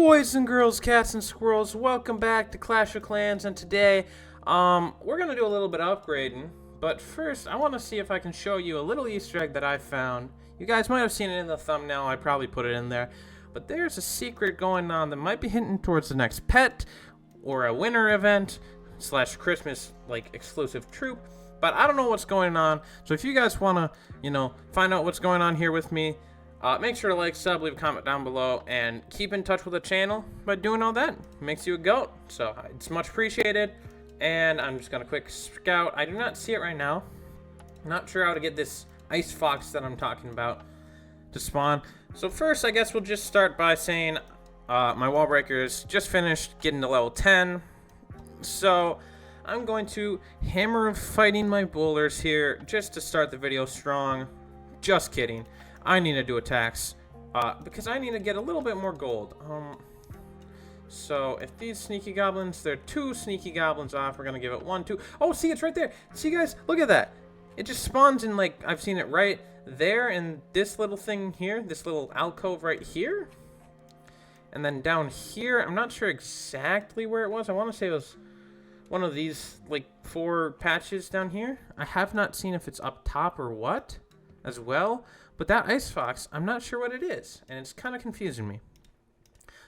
Boys and girls, cats and squirrels, welcome back to Clash of Clans, and today, we're gonna do a little bit of upgrading, but first, I want to see if I can show you a little Easter egg that I found. You guys might have seen it in the thumbnail, I probably put it in there, but there's a secret going on that might be hinting towards the next pet, or a winter event, slash Christmas, like, exclusive troop, but I don't know what's going on, so if you guys want to, find out what's going on here with me, make sure to like, sub, leave a comment down below, and keep in touch with the channel by doing all that. It makes you a goat, so it's much appreciated. And I'm just gonna quick scout. I do not see it right now. Not sure how to get this ice fox that I'm talking about to spawn. So first, I guess we'll just start by saying my wall breakers just finished getting to level 10. So I'm going to hammer fighting my bowlers here just to start the video strong. Just kidding. I need to do attacks because I need to get a little bit more gold. So if these sneaky goblins, they're 2 sneaky goblins off, we're gonna give it 1, 2. Oh, see, it's right there. See, guys, look at that. It just spawns in, like, I've seen it right there in this little thing here, this little alcove right here. And then down here, I'm not sure exactly where it was. I want to say it was one of these, like, 4 patches down here. I have not seen if it's up top or what as well. But that ice fox, I'm not sure what it is, and it's kind of confusing me.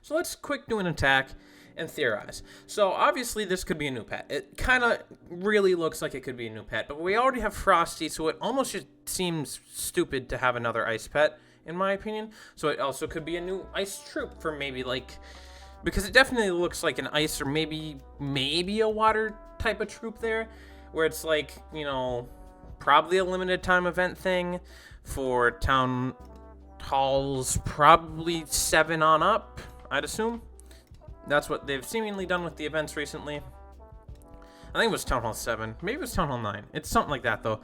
So let's quick do an attack and theorize. So obviously this could be a new pet. It kind of really looks like it could be a new pet, but we already have Frosty, so it almost just seems stupid to have another ice pet, in my opinion. So it also could be a new ice troop for maybe, like, because it definitely looks like an ice or maybe a water type of troop there, where it's like, probably a limited time event thing for town halls, probably 7 on up, I'd assume. That's what they've seemingly done with the events recently. I think it was town hall 7, maybe it was town hall 9. It's something like that though.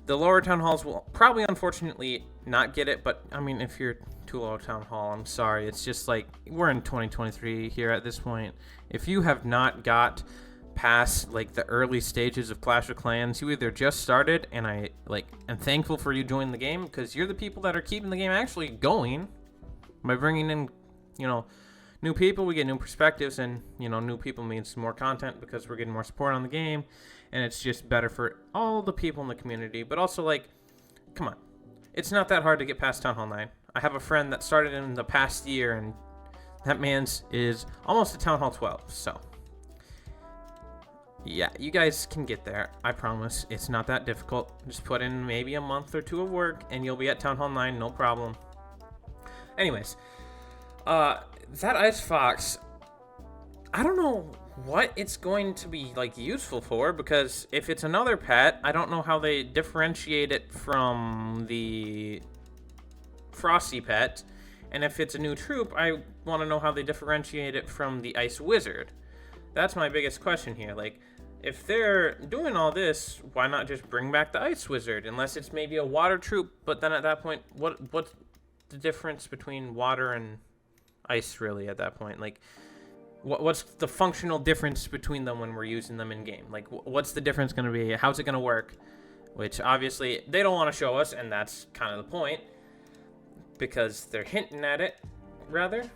The lower town halls will probably unfortunately not get it, but I mean, if you're too low town hall, I'm sorry. It's just like, we're in 2023 here at this point. If you have not got past like the early stages of Clash of Clans, you either just started, and I am thankful for you joining the game, because you're the people that are keeping the game actually going by bringing in new people. We get new perspectives, and new people means more content because we're getting more support on the game, and it's just better for all the people in the community. But also, like, come on, it's not that hard to get past Town Hall 9. I have a friend that started in the past year, and that man's is almost at Town Hall 12, so yeah, you guys can get there. I promise. It's not that difficult. Just put in maybe a month or 2 of work, and you'll be at Town Hall 9, no problem. Anyways, that ice fox, I don't know what it's going to be, like, useful for, because if it's another pet, I don't know how they differentiate it from the Frosty pet, and if it's a new troop, I want to know how they differentiate it from the ice wizard. That's my biggest question here. Like, if they're doing all this, why not just bring back the ice wizard? Unless it's maybe a water troop, but then at that point, what's the difference between water and ice, really, at that point? Like, what's the functional difference between them when we're using them in game? Like, what's the difference going to be? How's it going to work? Which obviously they don't want to show us, and that's kind of the point, because they're hinting at it, rather,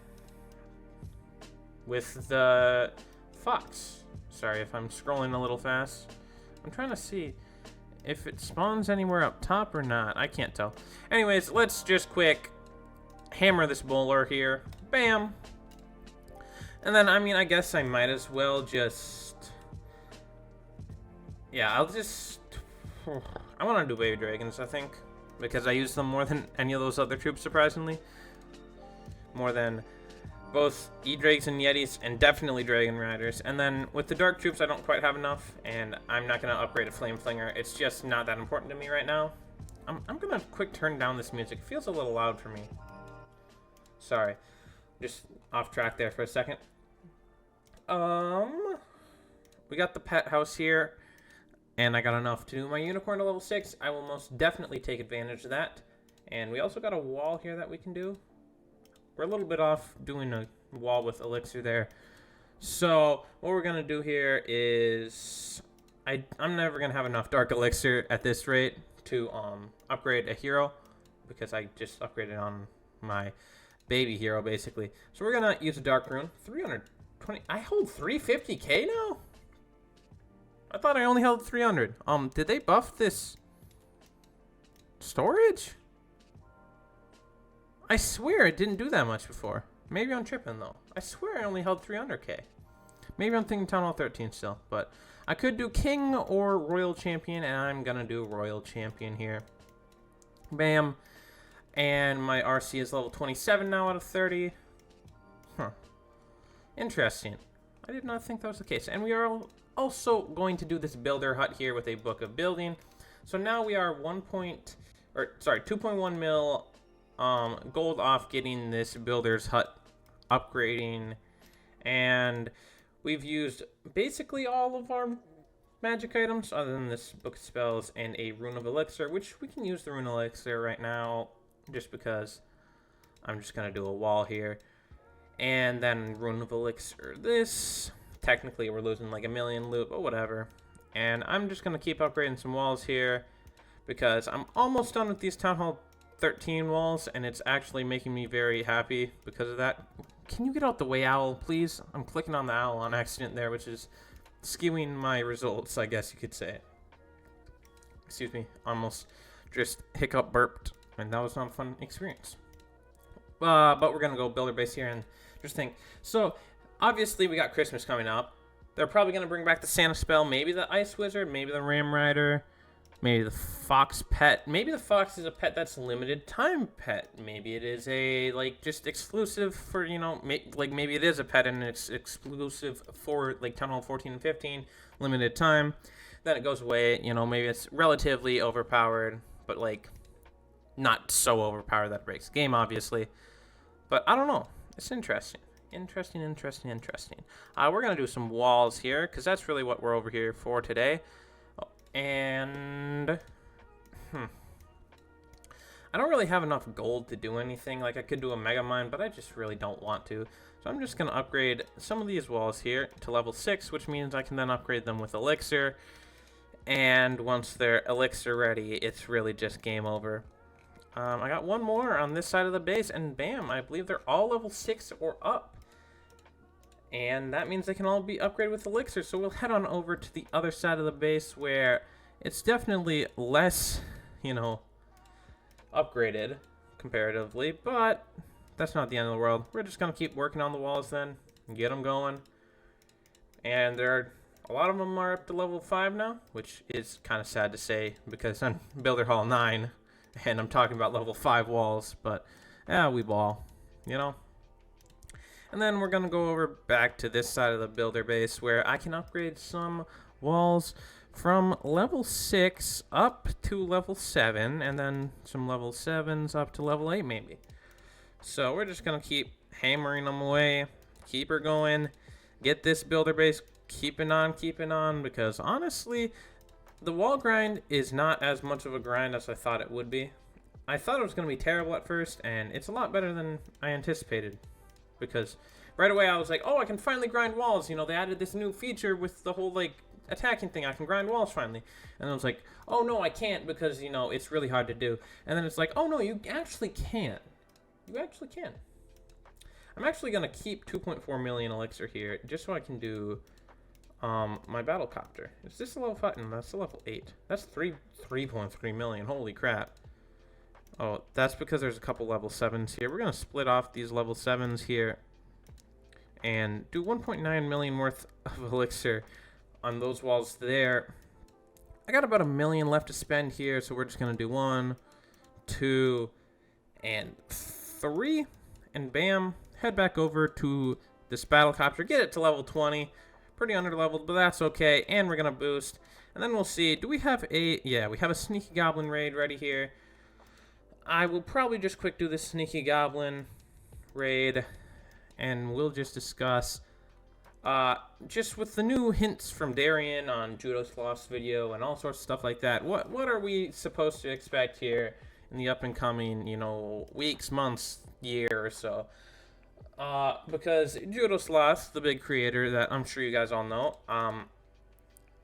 with the fox. Sorry if I'm scrolling a little fast. I'm trying to see if it spawns anywhere up top or not. I can't tell. Anyways, let's just quick hammer this bowler here. Bam! And then, I mean, I guess I might as well just... yeah, I want to do baby dragons, I think, because I use them more than any of those other troops, surprisingly. More than both E-Drakes and Yetis, and definitely Dragon Riders. And then with the Dark Troops, I don't quite have enough, and I'm not going to upgrade a Flame Flinger. It's just not that important to me right now. I'm going to quick turn down this music. It feels a little loud for me. Sorry. Just off track there for a second. We got the pet house here, and I got enough to do my unicorn to level 6. I will most definitely take advantage of that. And we also got a wall here that we can do. We're a little bit off doing a wall with elixir there. So what we're going to do here is I'm never going to have enough dark elixir at this rate to upgrade a hero, because I just upgraded on my baby hero, basically. So we're gonna use a dark rune. 320. I hold 350k now? I thought I only held 300. Did they buff this storage? I swear it didn't do that much before. Maybe I'm tripping though. I swear I only held 300k. Maybe I'm thinking Town Hall 13 still, but I could do King or Royal Champion, and I'm gonna do Royal Champion here. Bam. And my RC is level 27 now out of 30. Huh. Interesting. I did not think that was the case. And we are also going to do this builder hut here with a book of building. So now we are 2.1 mil gold off getting this builder's hut upgrading, and we've used basically all of our magic items other than this book of spells and a rune of elixir, which we can use the rune of elixir right now just because I'm just gonna do a wall here, and then rune of elixir this. Technically we're losing like a million loot, but whatever. And I'm just gonna keep upgrading some walls here because I'm almost done with these Town Hall 13 walls, and it's actually making me very happy because of that. Can you get out the way, owl, please? I'm clicking on the owl on accident there, which is skewing my results, I guess you could say. Excuse me, almost just hiccup burped, and that was not a fun experience. But we're gonna go builder base here and just think. So obviously we got Christmas coming up. They're probably gonna bring back the Santa spell, maybe the Ice Wizard, maybe the Ram Rider, maybe the Fox pet. Maybe the Fox is a pet that's limited time pet. Maybe it is a, like, just exclusive for, you know, like, maybe it is a pet and it's exclusive for, like, Town Hall 14 and 15, limited time. Then it goes away, you know, maybe it's relatively overpowered, but, like, not so overpowered that it breaks the game, obviously. But I don't know. It's interesting. Interesting. We're going to do some walls here, because that's really what we're over here for today. And I don't really have enough gold to do anything. Like, I could do a mega mine, but I just really don't want to. So I'm just going to upgrade some of these walls here to level 6, which means I can then upgrade them with elixir. And once they're elixir ready, it's really just game over. I got one more on this side of the base, and bam, I believe they're all level 6 or up. And that means they can all be upgraded with elixir. So we'll head on over to the other side of the base where it's definitely less, you know, upgraded comparatively. But that's not the end of the world. We're just going to keep working on the walls then and get them going. And a lot of them are up to level 5 now, which is kind of sad to say because I'm Builder Hall 9 and I'm talking about level 5 walls. But, yeah, we ball, you know. And then we're going to go over back to this side of the builder base where I can upgrade some walls from level 6 up to level 7, and then some level 7s up to level 8 maybe. So we're just going to keep hammering them away, keep her going, get this builder base keeping on, because honestly, the wall grind is not as much of a grind as I thought it would be. I thought it was going to be terrible at first, and it's a lot better than I anticipated. Because right away I was like, oh, I can finally grind walls. You know, they added this new feature with the whole, like, attacking thing. I can grind walls finally. And I was like, oh, no, I can't because, you know, it's really hard to do. And then it's like, oh, no, you actually can. You actually can. I'm actually going to keep 2.4 million elixir here just so I can do my battle copter. Is this a level 5? No, that's a level 8. That's 3.3 million. Holy crap. Oh, that's because there's a couple level 7s here. We're going to split off these level 7s here and do 1.9 million worth of elixir on those walls there. I got about 1 million left to spend here, so we're just going to do 1, 2, and 3. And bam, head back over to this battlecopter. Get it to level 20. Pretty under-leveled, but that's okay. And we're going to boost. And then we'll see. Do we have a... Yeah, we have a Sneaky Goblin raid ready here. I will probably just quick do this Sneaky Goblin raid, and we'll just discuss, just with the new hints from Darian on Judo's Lost video and all sorts of stuff like that, what are we supposed to expect here in the up-and-coming, you know, weeks, months, year or so? Because Judo's Lost, the big creator that I'm sure you guys all know,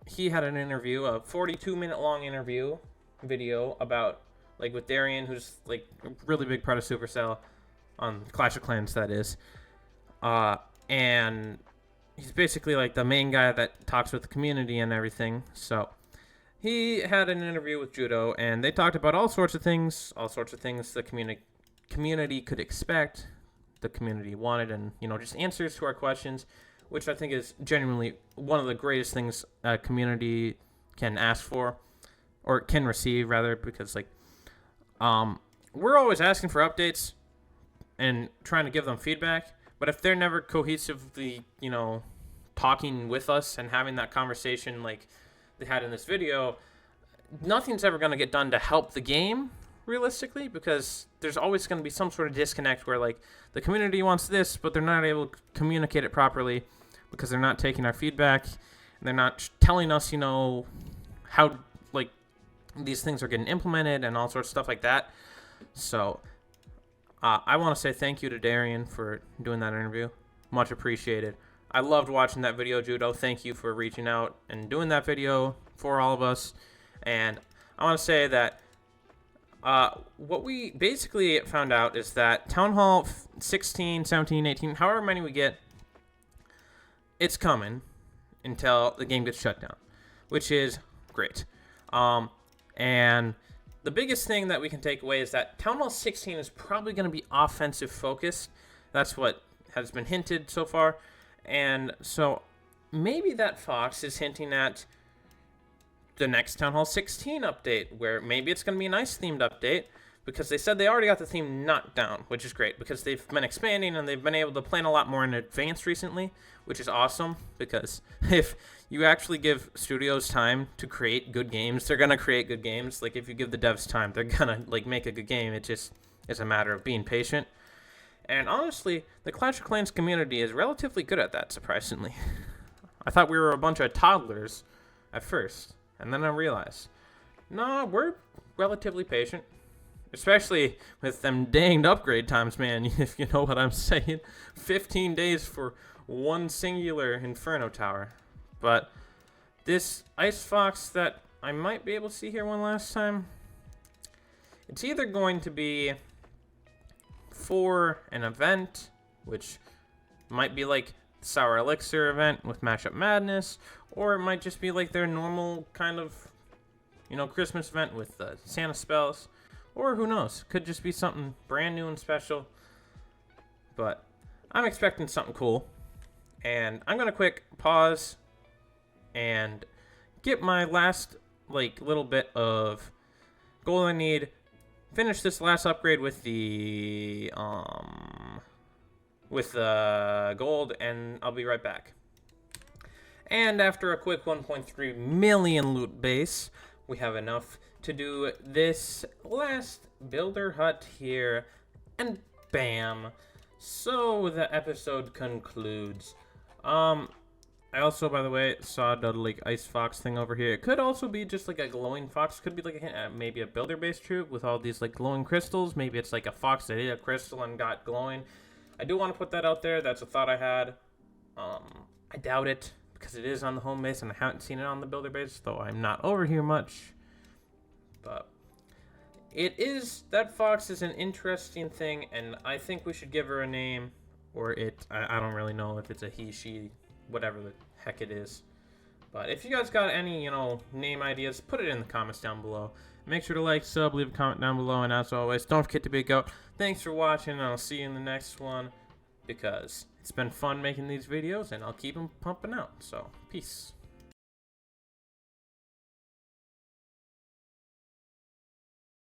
he had an interview, a 42-minute long interview video about, like, with Darian, who's, like, a really big part of Supercell, on Clash of Clans, that is. And he's basically like the main guy that talks with the community and everything. So he had an interview with Judo, and they talked about all sorts of things the community could expect, the community wanted, and just answers to our questions, which I think is genuinely one of the greatest things a community can ask for, or can receive rather, because we're always asking for updates and trying to give them feedback, but if they're never cohesively talking with us and having that conversation like they had in this video, nothing's ever going to get done to help the game realistically, because there's always going to be some sort of disconnect where like the community wants this, but they're not able to communicate it properly because they're not taking our feedback and they're not telling us how like these things are getting implemented and all sorts of stuff like that. So I want to say thank you to Darian for doing that interview. Much appreciated. I loved watching that video, Judo. Thank you for reaching out and doing that video for all of us. And I want to say that what we basically found out is that Town Hall 16, 17, 18, however many we get, it's coming until the game gets shut down, which is great. And the biggest thing that we can take away is that Town Hall 16 is probably going to be offensive focused. That's what has been hinted so far. And so maybe that Fox is hinting at the next Town Hall 16 update, where maybe it's going to be a nice themed update, because they said they already got the theme knocked down, which is great, because they've been expanding and they've been able to plan a lot more in advance recently, which is awesome, because if you actually give studios time to create good games, they're going to create good games. Like, if you give the devs time, they're going to like make a good game. It just is a matter of being patient. And honestly, the Clash of Clans community is relatively good at that, surprisingly. I thought we were a bunch of toddlers at first, and then I realized, nah, we're relatively patient. Especially with them danged upgrade times, man, if you know what I'm saying. 15 days for one singular Inferno Tower. But this Ice Fox that I might be able to see here one last time, it's either going to be for an event, which might be like the Sour Elixir event with Mashup Madness, or it might just be like their normal kind of, Christmas event with Santa spells. Or who knows, could just be something brand new and special. But I'm expecting something cool. And I'm going to quick pause and get my last little bit of gold I need. Finish this last upgrade with the gold, and I'll be right back. And after a quick 1.3 million loot base, we have enough to do this last builder hut here, and bam. So the episode concludes. I also, by the way, saw the Ice Fox thing over here. It could also be just like a glowing fox. Could be like maybe a builder-based troop with all these glowing crystals. Maybe it's like a fox that ate a crystal and got glowing. I do want to put that out there. That's a thought I had. I doubt it, because it is on the home base and I haven't seen it on the builder base, though I'm not over here much. But that fox is an interesting thing, and I think we should give her a name, or I don't really know if it's a he, she, whatever the heck it is. But if you guys got any, name ideas, put it in the comments down below. Make sure to like, sub, leave a comment down below, and as always, don't forget to be a goat. Thanks for watching, and I'll see you in the next one, because it's been fun making these videos, and I'll keep them pumping out. So, peace.